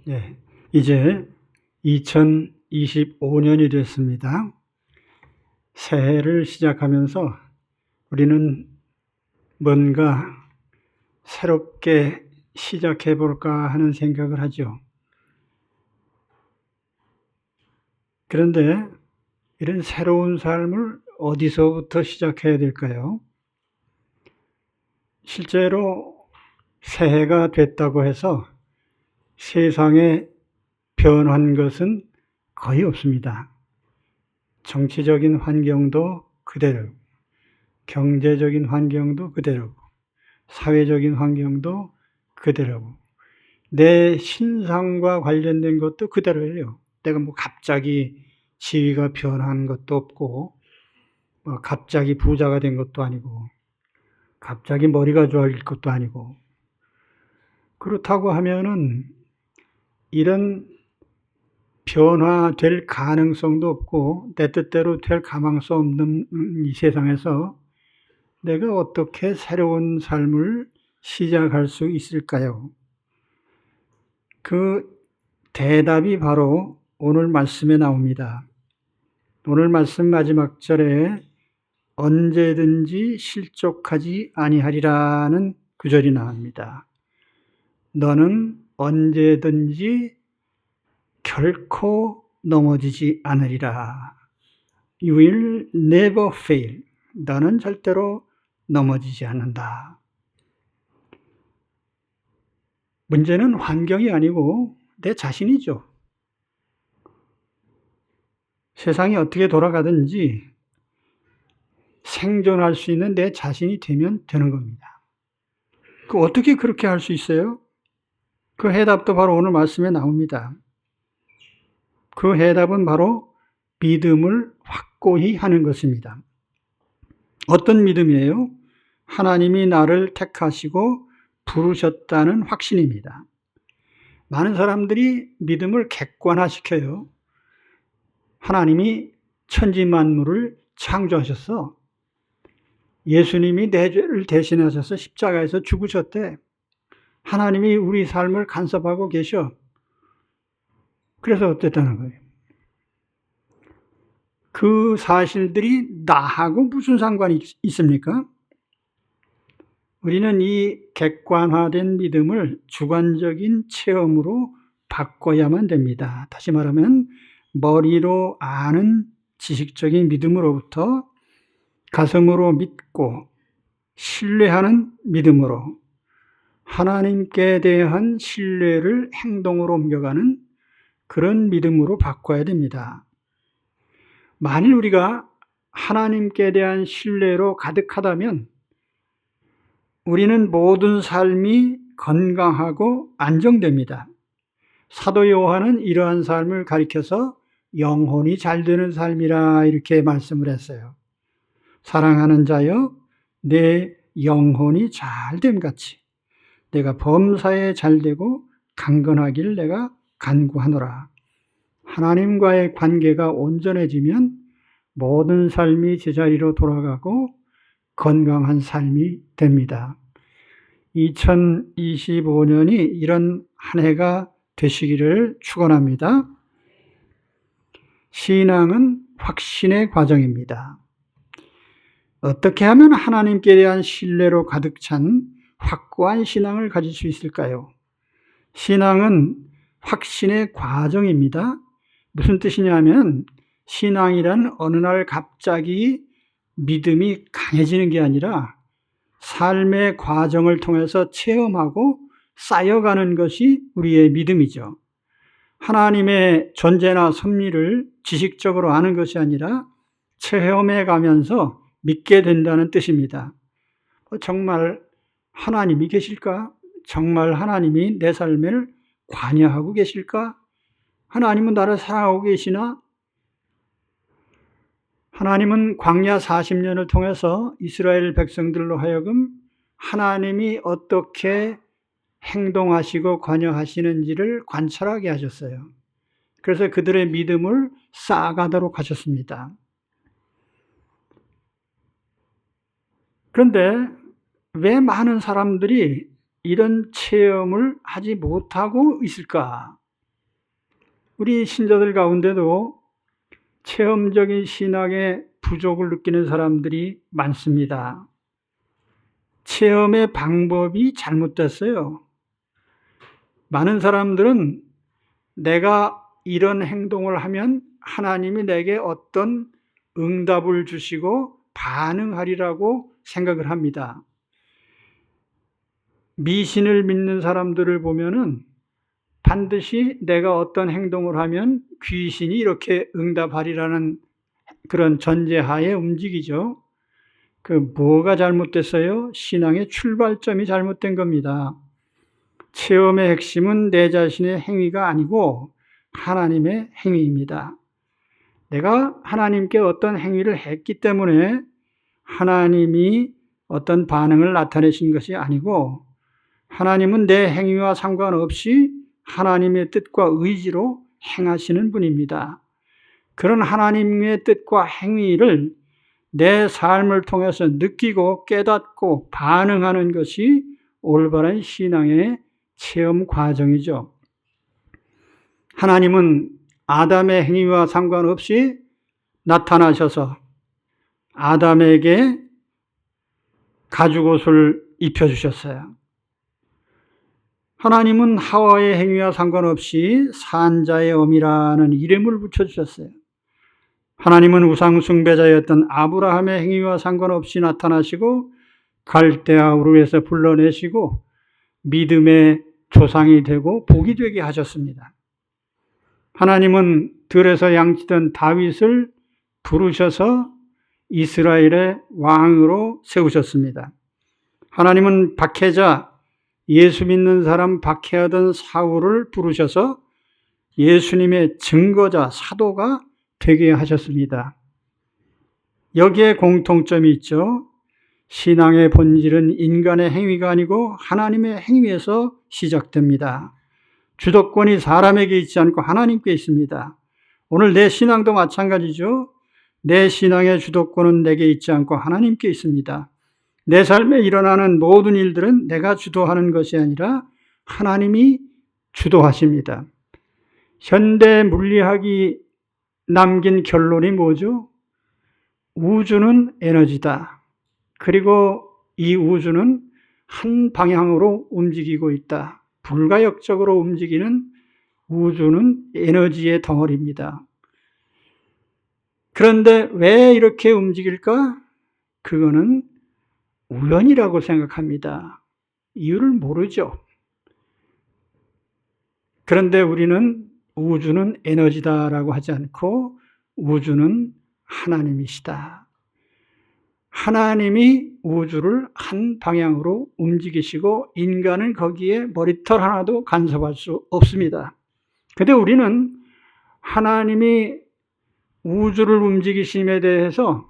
네, 이제 2025년이 됐습니다. 새해를 시작하면서 우리는 뭔가 새롭게 시작해 볼까 하는 생각을 하죠. 그런데 이런 새로운 삶을 어디서부터 시작해야 될까요? 실제로 새해가 됐다고 해서 세상에 변한 것은 거의 없습니다. 정치적인 환경도 그대로, 경제적인 환경도 그대로고, 사회적인 환경도 그대로고, 내 신상과 관련된 것도 그대로예요. 내가 뭐 갑자기 지위가 변한 것도 없고, 뭐 갑자기 부자가 된 것도 아니고, 갑자기 머리가 좋아질 것도 아니고, 그렇다고 하면은 이런 변화될 가능성도 없고 내 뜻대로 될 가망성 없는 이 세상에서 내가 어떻게 새로운 삶을 시작할 수 있을까요? 그 대답이 바로 오늘 말씀에 나옵니다. 오늘 말씀 마지막 절에 언제든지 실족하지 아니하리라는 구절이 나옵니다. 너는 언제든지 결코 넘어지지 않으리라. You will never fail. 너는 절대로 넘어지지 않는다. 문제는 환경이 아니고 내 자신이죠. 세상이 어떻게 돌아가든지 생존할 수 있는 내 자신이 되면 되는 겁니다. 어떻게 그렇게 할 수 있어요? 그 해답도 바로 오늘 말씀에 나옵니다. 그 해답은 바로 믿음을 확고히 하는 것입니다. 어떤 믿음이에요? 하나님이 나를 택하시고 부르셨다는 확신입니다. 많은 사람들이 믿음을 객관화시켜요. 하나님이 천지만물을 창조하셨어. 예수님이 내 죄를 대신하셔서 십자가에서 죽으셨대. 하나님이 우리 삶을 간섭하고 계셔. 그래서 어땠다는 거예요? 그 사실들이 나하고 무슨 상관이 있습니까? 우리는 이 객관화된 믿음을 주관적인 체험으로 바꿔야만 됩니다. 다시 말하면 머리로 아는 지식적인 믿음으로부터 가슴으로 믿고 신뢰하는 믿음으로 하나님께 대한 신뢰를 행동으로 옮겨가는 그런 믿음으로 바꿔야 됩니다. 만일 우리가 하나님께 대한 신뢰로 가득하다면 우리는 모든 삶이 건강하고 안정됩니다. 사도 요한은 이러한 삶을 가리켜서 영혼이 잘 되는 삶이라 이렇게 말씀을 했어요. 사랑하는 자여, 내 영혼이 잘됨 같이 내가 범사에 잘되고 강건하길 내가 간구하노라. 하나님과의 관계가 온전해지면 모든 삶이 제자리로 돌아가고 건강한 삶이 됩니다. 2025년이 이런 한 해가 되시기를 축원합니다. 신앙은 확신의 과정입니다. 어떻게 하면 하나님께 대한 신뢰로 가득 찬 확고한 신앙을 가질 수 있을까요? 신앙은 확신의 과정입니다. 무슨 뜻이냐면 신앙이란 어느 날 갑자기 믿음이 강해지는 게 아니라 삶의 과정을 통해서 체험하고 쌓여가는 것이 우리의 믿음이죠. 하나님의 존재나 섭리를 지식적으로 아는 것이 아니라 체험해 가면서 믿게 된다는 뜻입니다. 정말 하나님이 계실까? 정말 하나님이 내 삶을 관여하고 계실까? 하나님은 나를 사랑하고 계시나? 하나님은 광야 40년을 통해서 이스라엘 백성들로 하여금 하나님이 어떻게 행동하시고 관여하시는지를 관찰하게 하셨어요. 그래서 그들의 믿음을 쌓아가도록 하셨습니다. 그런데 왜 많은 사람들이 이런 체험을 하지 못하고 있을까? 우리 신자들 가운데도 체험적인 신앙의 부족을 느끼는 사람들이 많습니다. 체험의 방법이 잘못됐어요. 많은 사람들은 내가 이런 행동을 하면 하나님이 내게 어떤 응답을 주시고 반응하리라고 생각을 합니다. 미신을 믿는 사람들을 보면은 반드시 내가 어떤 행동을 하면 귀신이 이렇게 응답하리라는 그런 전제하에 움직이죠. 뭐가 잘못됐어요? 신앙의 출발점이 잘못된 겁니다. 체험의 핵심은 내 자신의 행위가 아니고 하나님의 행위입니다. 내가 하나님께 어떤 행위를 했기 때문에 하나님이 어떤 반응을 나타내신 것이 아니고 하나님은 내 행위와 상관없이 하나님의 뜻과 의지로 행하시는 분입니다. 그런 하나님의 뜻과 행위를 내 삶을 통해서 느끼고 깨닫고 반응하는 것이 올바른 신앙의 체험 과정이죠. 하나님은 아담의 행위와 상관없이 나타나셔서 아담에게 가죽옷을 입혀주셨어요. 하나님은 하와의 행위와 상관없이 산자의 어미라는 이름을 붙여주셨어요. 하나님은 우상 숭배자였던 아브라함의 행위와 상관없이 나타나시고 갈대아 우르에서 불러내시고 믿음의 조상이 되고 복이 되게 하셨습니다. 하나님은 들에서 양치던 다윗을 부르셔서 이스라엘의 왕으로 세우셨습니다. 하나님은 박해자, 예수 믿는 사람 박해하던 사울을 부르셔서 예수님의 증거자, 사도가 되게 하셨습니다. 여기에 공통점이 있죠. 신앙의 본질은 인간의 행위가 아니고 하나님의 행위에서 시작됩니다. 주도권이 사람에게 있지 않고 하나님께 있습니다. 오늘 내 신앙도 마찬가지죠. 내 신앙의 주도권은 내게 있지 않고 하나님께 있습니다. 내 삶에 일어나는 모든 일들은 내가 주도하는 것이 아니라 하나님이 주도하십니다. 현대 물리학이 남긴 결론이 뭐죠? 우주는 에너지다. 그리고 이 우주는 한 방향으로 움직이고 있다. 불가역적으로 움직이는 우주는 에너지의 덩어리입니다. 그런데 왜 이렇게 움직일까? 그거는 우연이라고 생각합니다. 이유를 모르죠. 그런데 우리는 우주는 에너지다라고 하지 않고 우주는 하나님이시다. 하나님이 우주를 한 방향으로 움직이시고 인간은 거기에 머리털 하나도 간섭할 수 없습니다. 그런데 우리는 하나님이 우주를 움직이심에 대해서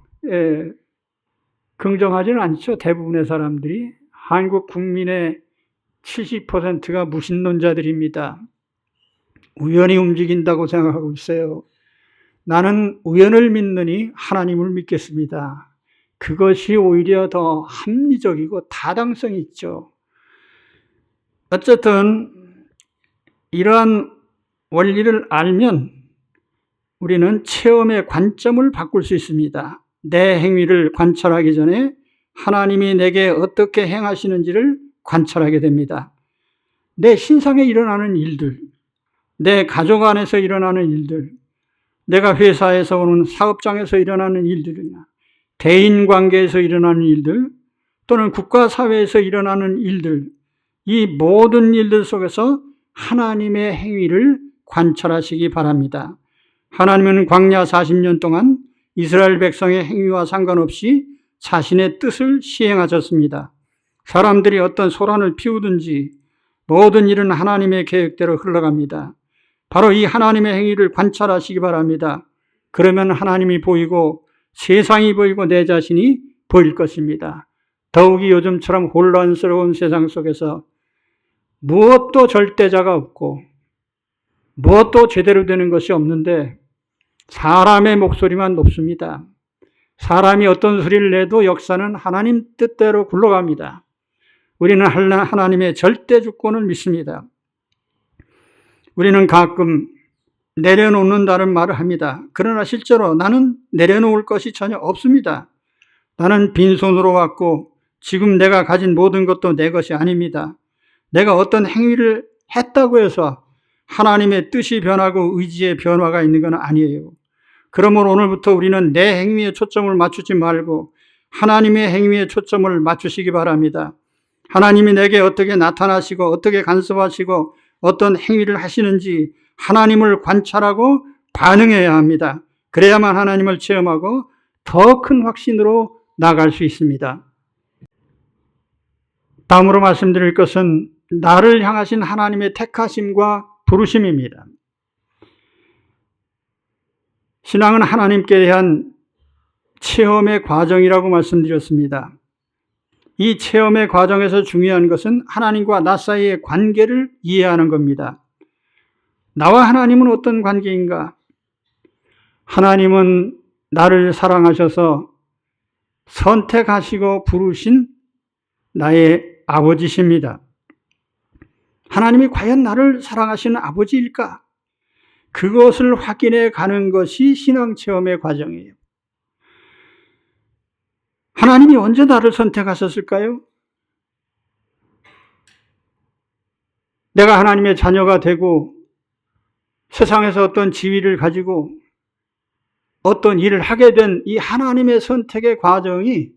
긍정하지는 않죠. 대부분의 사람들이. 한국 국민의 70%가 무신론자들입니다. 우연히 움직인다고 생각하고 있어요. 나는 우연을 믿느니 하나님을 믿겠습니다. 그것이 오히려 더 합리적이고 타당성이 있죠. 어쨌든 이러한 원리를 알면 우리는 체험의 관점을 바꿀 수 있습니다. 내 행위를 관찰하기 전에 하나님이 내게 어떻게 행하시는지를 관찰하게 됩니다. 내 신상에 일어나는 일들, 내 가족 안에서 일어나는 일들, 내가 회사에서 오는 사업장에서 일어나는 일들이나 대인관계에서 일어나는 일들 또는 국가사회에서 일어나는 일들, 이 모든 일들 속에서 하나님의 행위를 관찰하시기 바랍니다. 하나님은 광야 40년 동안 이스라엘 백성의 행위와 상관없이 자신의 뜻을 시행하셨습니다. 사람들이 어떤 소란을 피우든지 모든 일은 하나님의 계획대로 흘러갑니다. 바로 이 하나님의 행위를 관찰하시기 바랍니다. 그러면 하나님이 보이고 세상이 보이고 내 자신이 보일 것입니다. 더욱이 요즘처럼 혼란스러운 세상 속에서 무엇도 절대자가 없고 무엇도 제대로 되는 것이 없는데 사람의 목소리만 높습니다. 사람이 어떤 소리를 내도 역사는 하나님 뜻대로 굴러갑니다. 우리는 하나님의 절대 주권을 믿습니다. 우리는 가끔 내려놓는다는 말을 합니다. 그러나 실제로 나는 내려놓을 것이 전혀 없습니다. 나는 빈손으로 왔고 지금 내가 가진 모든 것도 내 것이 아닙니다. 내가 어떤 행위를 했다고 해서 하나님의 뜻이 변하고 의지의 변화가 있는 건 아니에요. 그러므로 오늘부터 우리는 내 행위에 초점을 맞추지 말고 하나님의 행위에 초점을 맞추시기 바랍니다. 하나님이 내게 어떻게 나타나시고 어떻게 간섭하시고 어떤 행위를 하시는지 하나님을 관찰하고 반응해야 합니다. 그래야만 하나님을 체험하고 더 큰 확신으로 나아갈 수 있습니다. 다음으로 말씀드릴 것은 나를 향하신 하나님의 택하심과 부르심입니다. 신앙은 하나님께 대한 체험의 과정이라고 말씀드렸습니다. 이 체험의 과정에서 중요한 것은 하나님과 나 사이의 관계를 이해하는 겁니다. 나와 하나님은 어떤 관계인가? 하나님은 나를 사랑하셔서 선택하시고 부르신 나의 아버지십니다. 하나님이 과연 나를 사랑하시는 아버지일까? 그것을 확인해 가는 것이 신앙 체험의 과정이에요. 하나님이 언제 나를 선택하셨을까요? 내가 하나님의 자녀가 되고 세상에서 어떤 지위를 가지고 어떤 일을 하게 된 이 하나님의 선택의 과정이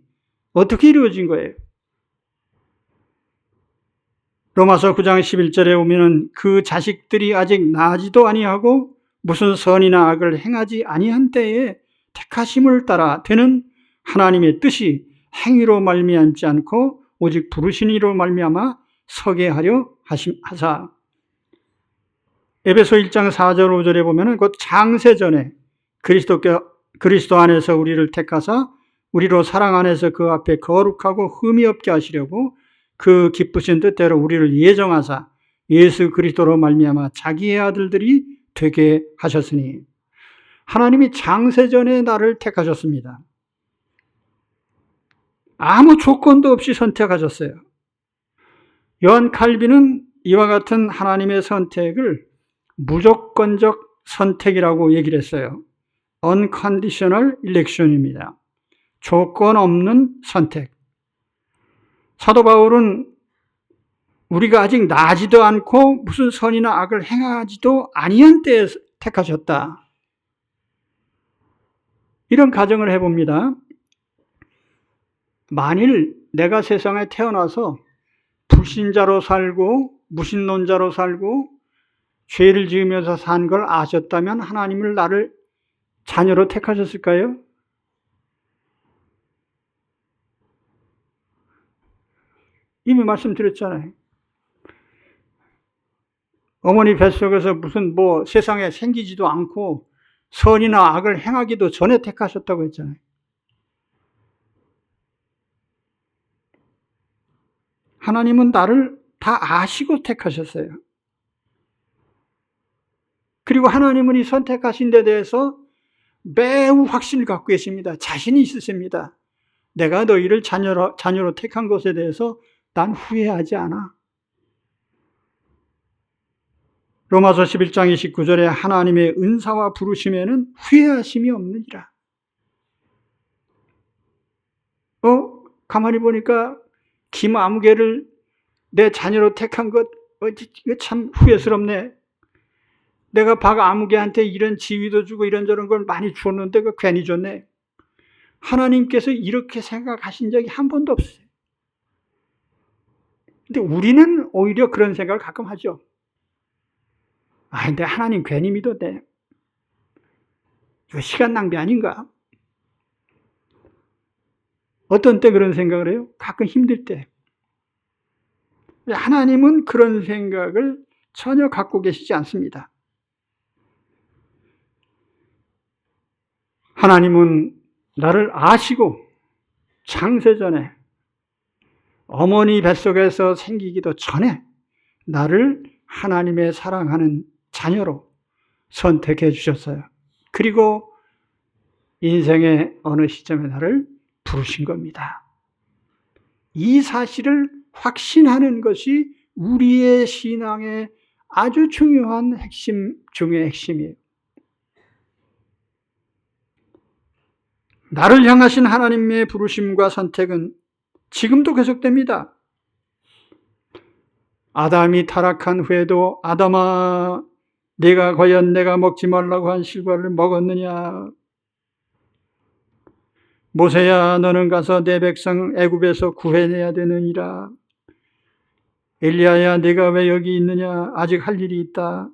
어떻게 이루어진 거예요? 로마서 9장 11절에 보면은 그 자식들이 아직 나지도 아니하고 무슨 선이나 악을 행하지 아니한 때에 택하심을 따라 되는 하나님의 뜻이 행위로 말미암지 않고 오직 부르신 이로 말미암아 서게 하려 하사. 에베소 1장 4절 5절에 보면은 곧 창세전에 그리스도 안에서 우리를 택하사 우리로 사랑 안에서 그 앞에 거룩하고 흠이 없게 하시려고 그 기쁘신 뜻대로 우리를 예정하사 예수 그리스도로 말미암아 자기의 아들들이 되게 하셨으니. 하나님이 창세전에 나를 택하셨습니다. 아무 조건도 없이 선택하셨어요. 요한 칼빈은 이와 같은 하나님의 선택을 무조건적 선택이라고 얘기를 했어요. Unconditional election입니다. 조건 없는 선택. 사도 바울은 우리가 아직 나지도 않고 무슨 선이나 악을 행하지도 아니한 때에 택하셨다. 이런 가정을 해봅니다. 만일 내가 세상에 태어나서 불신자로 살고 무신론자로 살고 죄를 지으면서 산 걸 아셨다면 하나님을 나를 자녀로 택하셨을까요? 이미 말씀드렸잖아요. 어머니 뱃속에서 무슨 세상에 생기지도 않고 선이나 악을 행하기도 전에 택하셨다고 했잖아요. 하나님은 나를 다 아시고 택하셨어요. 그리고 하나님은 이 선택하신 데 대해서 매우 확신을 갖고 계십니다. 자신이 있으십니다. 내가 너희를 자녀로 택한 것에 대해서 난 후회하지 않아. 로마서 11장 29절에 하나님의 은사와 부르심에는 후회하심이 없느니라. 가만히 보니까 김아무개를 내 자녀로 택한 것, 이거 참 후회스럽네. 내가 박아무개한테 이런 지위도 주고 이런저런 걸 많이 주었는데 그 괜히 줬네. 하나님께서 이렇게 생각하신 적이 한 번도 없어요. 근데 우리는 오히려 그런 생각을 가끔 하죠. 근데 하나님 괜히 믿었네. 이거 시간 낭비 아닌가? 어떤 때 그런 생각을 해요? 가끔 힘들 때. 하나님은 그런 생각을 전혀 갖고 계시지 않습니다. 하나님은 나를 아시고 창세전에 어머니 뱃속에서 생기기도 전에 나를 하나님의 사랑하는 자녀로 선택해 주셨어요. 그리고 인생의 어느 시점에 나를 부르신 겁니다. 이 사실을 확신하는 것이 우리의 신앙의 아주 중요한 핵심 중의 핵심이에요. 나를 향하신 하나님의 부르심과 선택은 지금도 계속됩니다. 아담이 타락한 후에도 아담아, 네가 과연 내가 먹지 말라고 한 실과를 먹었느냐? 모세야, 너는 가서 내 백성 애굽에서 구해내야 되느니라. 엘리야야, 네가 왜 여기 있느냐? 아직 할 일이 있다.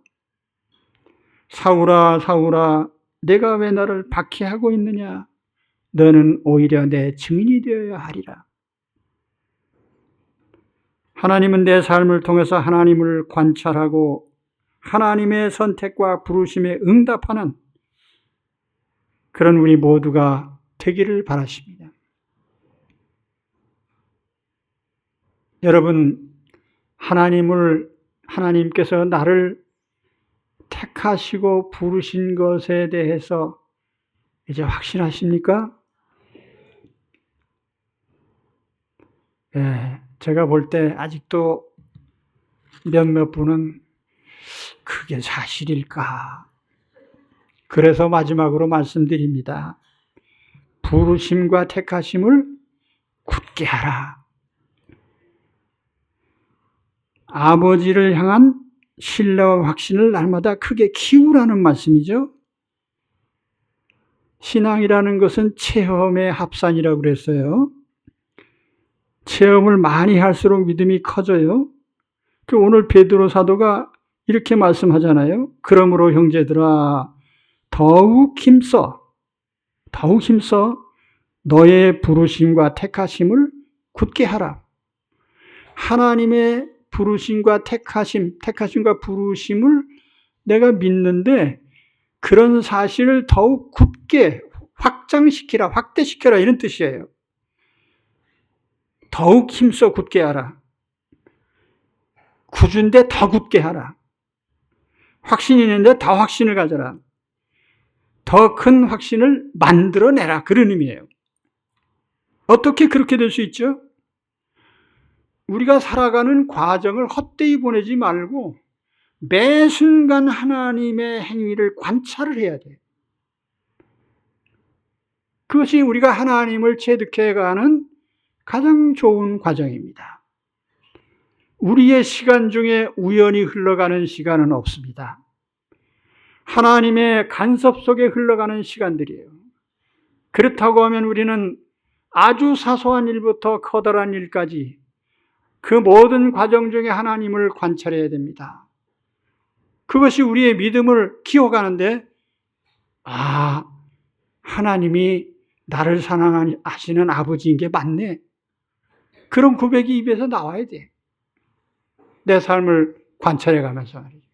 사울아, 사울아, 네가 왜 나를 박해하고 있느냐? 너는 오히려 내 증인이 되어야 하리라. 하나님은 내 삶을 통해서 하나님을 관찰하고 하나님의 선택과 부르심에 응답하는 그런 우리 모두가 되기를 바라십니다. 여러분, 하나님께서 나를 택하시고 부르신 것에 대해서 이제 확신하십니까? 예, 제가 볼 때 아직도 몇몇 분은 그게 사실일까? 그래서 마지막으로 말씀드립니다. 부르심과 택하심을 굳게 하라. 아버지를 향한 신뢰와 확신을 날마다 크게 키우라는 말씀이죠. 신앙이라는 것은 체험의 합산이라고 그랬어요. 체험을 많이 할수록 믿음이 커져요. 오늘 베드로 사도가 이렇게 말씀하잖아요. 그러므로 형제들아, 더욱 힘써 너의 부르심과 택하심을 굳게 하라. 하나님의 부르심과 택하심과 부르심을 내가 믿는데 그런 사실을 더욱 굳게 확장시키라, 확대시켜라 이런 뜻이에요. 더욱 힘써 굳게 하라. 굳은데 더 굳게 하라. 확신이 있는데 더 확신을 가져라. 더 큰 확신을 만들어내라. 그런 의미예요. 어떻게 그렇게 될 수 있죠? 우리가 살아가는 과정을 헛되이 보내지 말고 매 순간 하나님의 행위를 관찰을 해야 돼요. 그것이 우리가 하나님을 체득해가는 가장 좋은 과정입니다. 우리의 시간 중에 우연히 흘러가는 시간은 없습니다. 하나님의 간섭 속에 흘러가는 시간들이에요. 그렇다고 하면 우리는 아주 사소한 일부터 커다란 일까지 그 모든 과정 중에 하나님을 관찰해야 됩니다. 그것이 우리의 믿음을 키워가는데, 하나님이 나를 사랑하시는 아버지인 게 맞네. 그런 고백이 입에서 나와야 돼. 내 삶을 관찰해가면서 말이죠.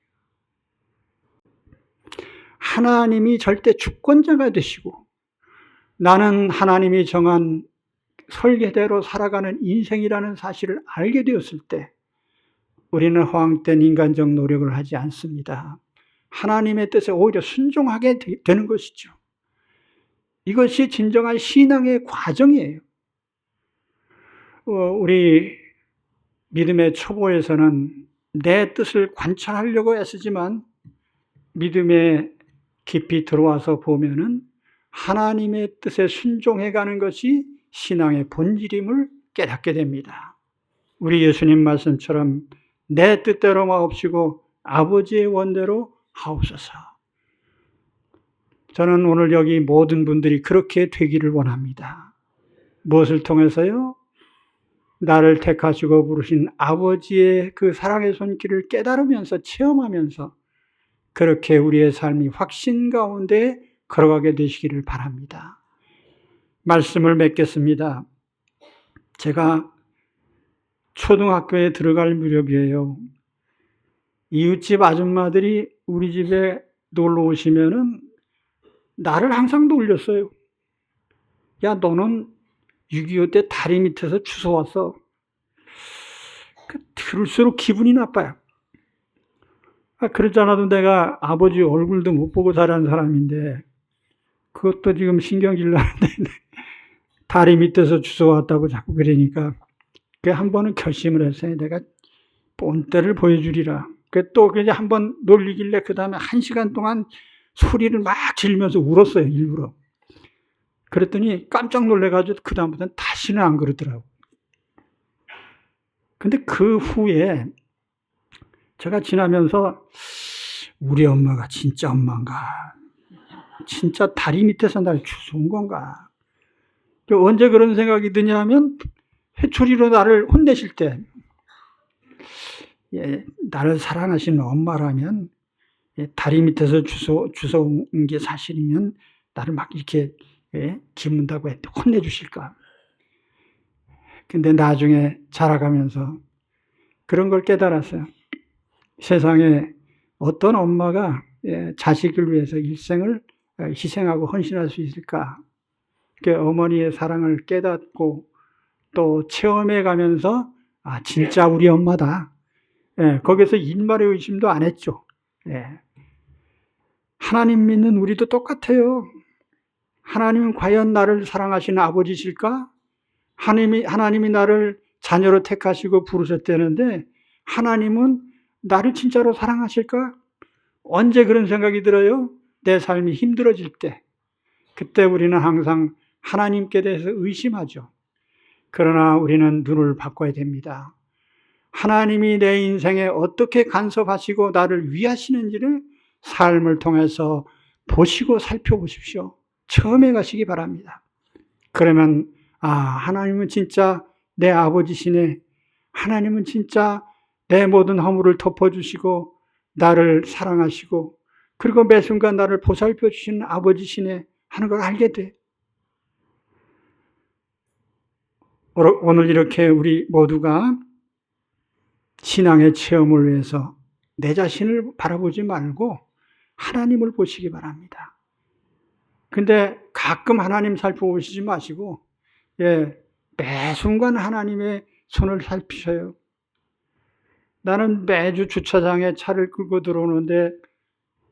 하나님이 절대 주권자가 되시고 나는 하나님이 정한 설계대로 살아가는 인생이라는 사실을 알게 되었을 때 우리는 허황된 인간적 노력을 하지 않습니다. 하나님의 뜻에 오히려 순종하게 되는 것이죠. 이것이 진정한 신앙의 과정이에요. 우리 믿음의 초보에서는 내 뜻을 관찰하려고 애쓰지만 믿음에 깊이 들어와서 보면은 하나님의 뜻에 순종해가는 것이 신앙의 본질임을 깨닫게 됩니다. 우리 예수님 말씀처럼 내 뜻대로 마옵시고 아버지의 원대로 하옵소서. 저는 오늘 여기 모든 분들이 그렇게 되기를 원합니다. 무엇을 통해서요? 나를 택하시고 부르신 아버지의 그 사랑의 손길을 깨달으면서 체험하면서 그렇게 우리의 삶이 확신 가운데 걸어가게 되시기를 바랍니다. 말씀을 맺겠습니다. 제가 초등학교에 들어갈 무렵이에요. 이웃집 아줌마들이 우리 집에 놀러 오시면은 나를 항상 놀렸어요. 야, 너는 6.25 때 다리 밑에서 주워왔어. 들을수록 기분이 나빠요. 그렇지 않아도 내가 아버지 얼굴도 못 보고 자란 사람인데 그것도 지금 신경질 나는데 다리 밑에서 주워왔다고 자꾸 그러니까 한 번은 결심을 했어요. 내가 본때를 보여주리라. 또 한 번 놀리길래 그 다음에 1시간 동안 소리를 막 지르면서 울었어요. 일부러. 그랬더니 깜짝 놀래가지고 그다음부터는 다시는 안 그러더라고요. 근데 그 후에 제가 지나면서 우리 엄마가 진짜 엄마인가? 진짜 다리 밑에서 날 주워온 건가? 언제 그런 생각이 드냐면 회초리로 나를 혼내실 때 나를 사랑하시는 엄마라면 다리 밑에서 주워온 게 사실이면 나를 막 이렇게 기문다고 혼내주실까? 근데 나중에 자라가면서 그런 걸 깨달았어요. 세상에 어떤 엄마가 자식을 위해서 일생을 희생하고 헌신할 수 있을까? 어머니의 사랑을 깨닫고 또 체험해 가면서 진짜 우리 엄마다. 거기서 일말의 의심도 안 했죠. 하나님 믿는 우리도 똑같아요. 하나님은 과연 나를 사랑하시는 아버지실까? 하나님이 나를 자녀로 택하시고 부르셨다는데 하나님은 나를 진짜로 사랑하실까? 언제 그런 생각이 들어요? 내 삶이 힘들어질 때. 그때 우리는 항상 하나님께 대해서 의심하죠. 그러나 우리는 눈을 바꿔야 됩니다. 하나님이 내 인생에 어떻게 간섭하시고 나를 위하시는지를 삶을 통해서 보시고 살펴보십시오. 처음에 가시기 바랍니다. 그러면 하나님은 진짜 내 아버지시네. 하나님은 진짜 내 모든 허물을 덮어주시고 나를 사랑하시고 그리고 매 순간 나를 보살펴 주시는 아버지시네 하는 걸 알게 돼. 오늘 이렇게 우리 모두가 신앙의 체험을 위해서 내 자신을 바라보지 말고 하나님을 보시기 바랍니다. 근데 가끔 하나님 살펴보시지 마시고 매 순간 하나님의 손을 살피셔요. 나는 매주 주차장에 차를 끌고 들어오는데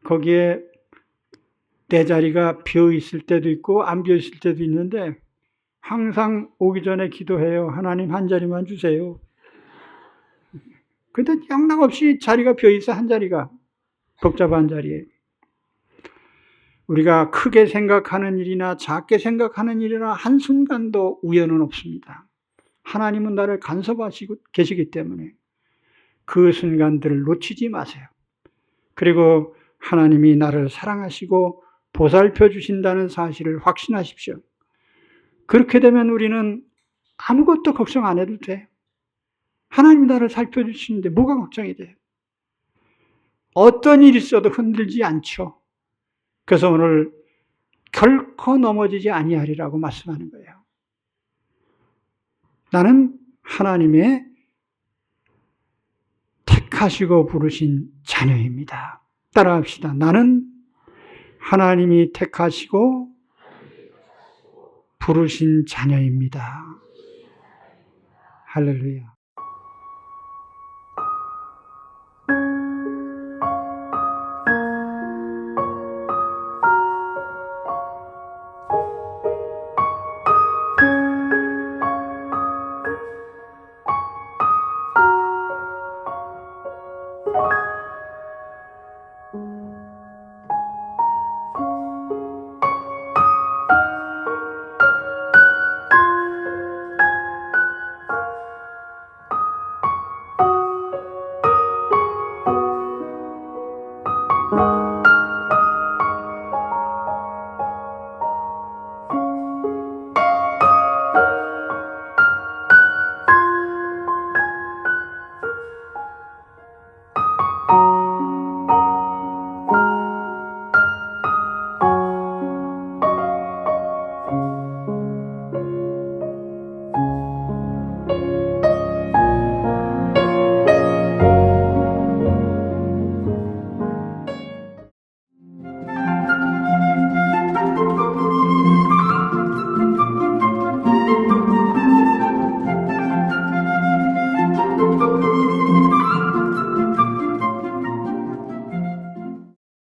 거기에 내 자리가 비어 있을 때도 있고 안 비어 있을 때도 있는데 항상 오기 전에 기도해요. 하나님 한 자리만 주세요. 근데 영락없이 자리가 비어 있어, 한 자리가. 복잡한 자리에. 우리가 크게 생각하는 일이나 작게 생각하는 일이나 한순간도 우연은 없습니다. 하나님은 나를 간섭하시고 계시기 때문에 그 순간들을 놓치지 마세요. 그리고 하나님이 나를 사랑하시고 보살펴 주신다는 사실을 확신하십시오. 그렇게 되면 우리는 아무것도 걱정 안 해도 돼. 하나님이 나를 살펴주시는데 뭐가 걱정이 돼? 어떤 일이 있어도 흔들지 않죠. 그래서 오늘 결코 넘어지지 아니하리라고 말씀하는 거예요. 나는 하나님의 택하시고 부르신 자녀입니다. 따라합시다. 나는 하나님이 택하시고 부르신 자녀입니다. 할렐루야.